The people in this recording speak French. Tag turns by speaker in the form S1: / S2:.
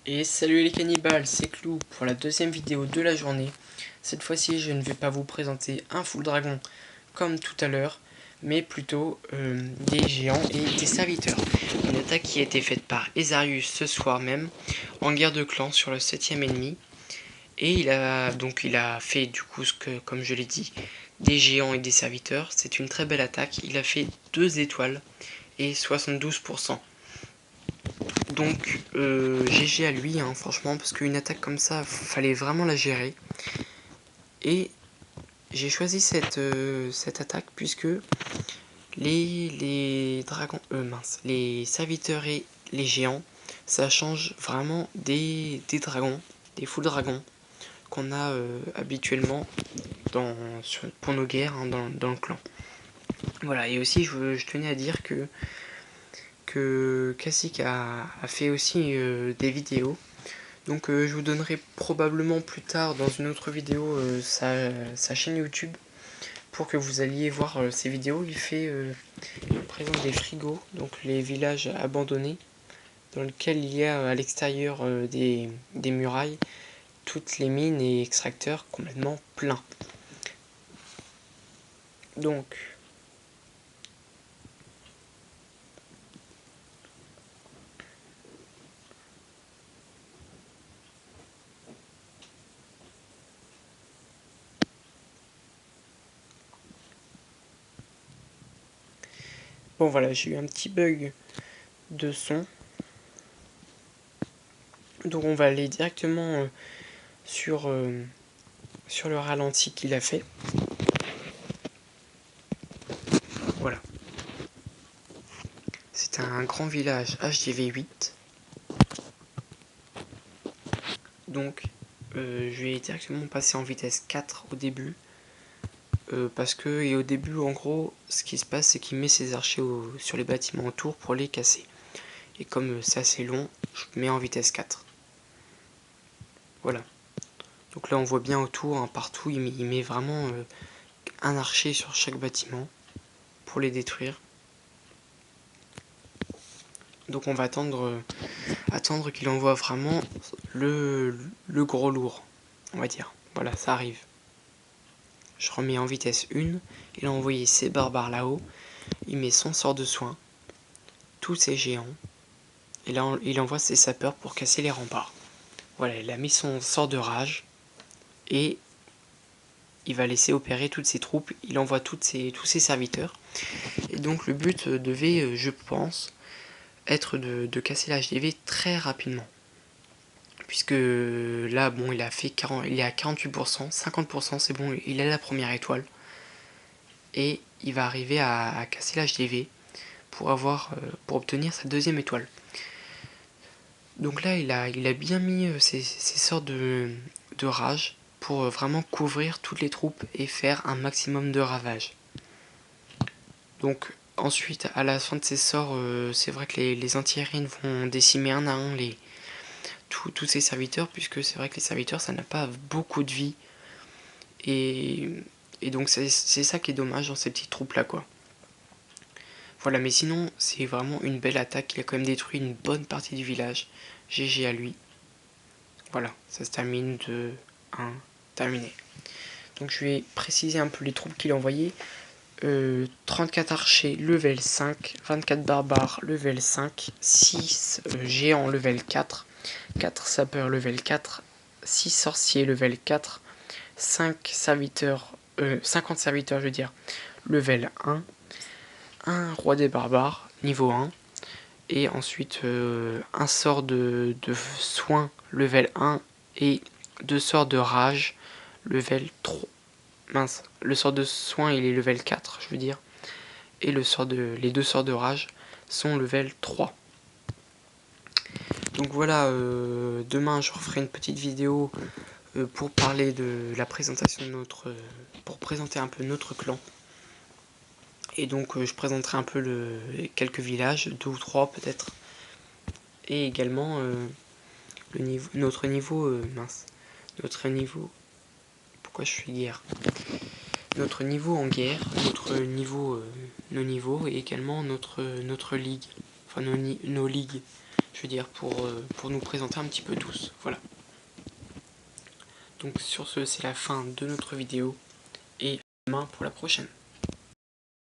S1: Et salut les cannibales, c'est Clou pour la deuxième vidéo de la journée. Cette fois-ci, je ne vais pas vous présenter un full dragon comme tout à l'heure, mais plutôt des géants et des serviteurs. Une attaque qui a été faite par Ezarius ce soir même, en guerre de clan sur le 7ème ennemi. Et il a fait du coup, comme je l'ai dit, des géants et des serviteurs. C'est une très belle attaque, il a fait 2 étoiles et 72%. Donc GG à lui, hein, franchement, parce qu'une attaque comme ça, fallait vraiment la gérer. Et j'ai choisi cette attaque puisque les dragons, les serviteurs et les géants, ça change vraiment des dragons, des full dragons qu'on a habituellement pour nos guerres, hein, dans le clan. Voilà, et aussi je tenais à dire que Cassic a fait aussi des vidéos. Donc je vous donnerai probablement plus tard dans une autre vidéo sa chaîne YouTube pour que vous alliez voir ses vidéos. Il présente des frigos, donc les villages abandonnés, dans lesquels il y a à l'extérieur des murailles toutes les mines et extracteurs complètement pleins. Donc bon voilà, j'ai eu un petit bug de son. Donc on va aller directement sur le ralenti qu'il a fait. Voilà. C'est un grand village HDV8. Donc je vais directement passer en vitesse 4 au début. Parce que et au début en gros ce qui se passe c'est qu'il met ses archers sur les bâtiments autour pour les casser. Et comme c'est assez long, je mets en vitesse 4. Voilà. Donc là on voit bien autour, hein, partout, il met vraiment un archer sur chaque bâtiment pour les détruire. Donc on va attendre qu'il envoie vraiment le gros lourd, on va dire. Voilà, ça arrive. Je remets en vitesse 1, il a envoyé ses barbares là-haut, il met son sort de soin, tous ses géants, et là il envoie ses sapeurs pour casser les remparts. Voilà, il a mis son sort de rage, et il va laisser opérer toutes ses troupes, il envoie tous ses serviteurs, et donc le but devait, je pense, être de casser la HDV très rapidement. Puisque là, bon, il est à 48%, 50% c'est bon, il a la première étoile. Et il va arriver à casser l'HDV pour obtenir sa deuxième étoile. Donc là, il a bien mis ses sorts de rage pour vraiment couvrir toutes les troupes et faire un maximum de ravages. Donc ensuite, à la fin de ces sorts, c'est vrai que les anti-aériennes vont décimer un à un tous ces serviteurs, puisque c'est vrai que les serviteurs, ça n'a pas beaucoup de vie. Et donc c'est ça qui est dommage dans ces petites troupes là, quoi. Voilà, mais sinon c'est vraiment une belle attaque. Il a quand même détruit une bonne partie du village. GG à lui. Voilà, ça se termine de 1 terminé. Donc je vais préciser un peu les troupes qu'il a envoyées. 34 archers level 5, 24 barbares level 5, 6 géants level 4, 4 sapeurs level 4, 6 sorciers level 4, 50 serviteurs je veux dire, level 1, un roi des barbares, niveau 1, et ensuite un sort de soin, level 1, et 2 sorts de rage, level 3. Mince, le sort de soin il est level 4, je veux dire, et les 2 sorts de rage sont level 3. Donc voilà, demain je referai une petite vidéo pour parler de la présentation de pour présenter un peu notre clan. Et donc je présenterai un peu quelques villages, 2 ou 3 peut-être. Et également notre niveau, pourquoi je suis guerre, notre niveau en guerre, nos niveaux et également notre ligue, enfin nos ligues. je veux dire, pour nous présenter un petit peu tous. Voilà. Donc sur ce, c'est la fin de notre vidéo, et à demain pour la prochaine.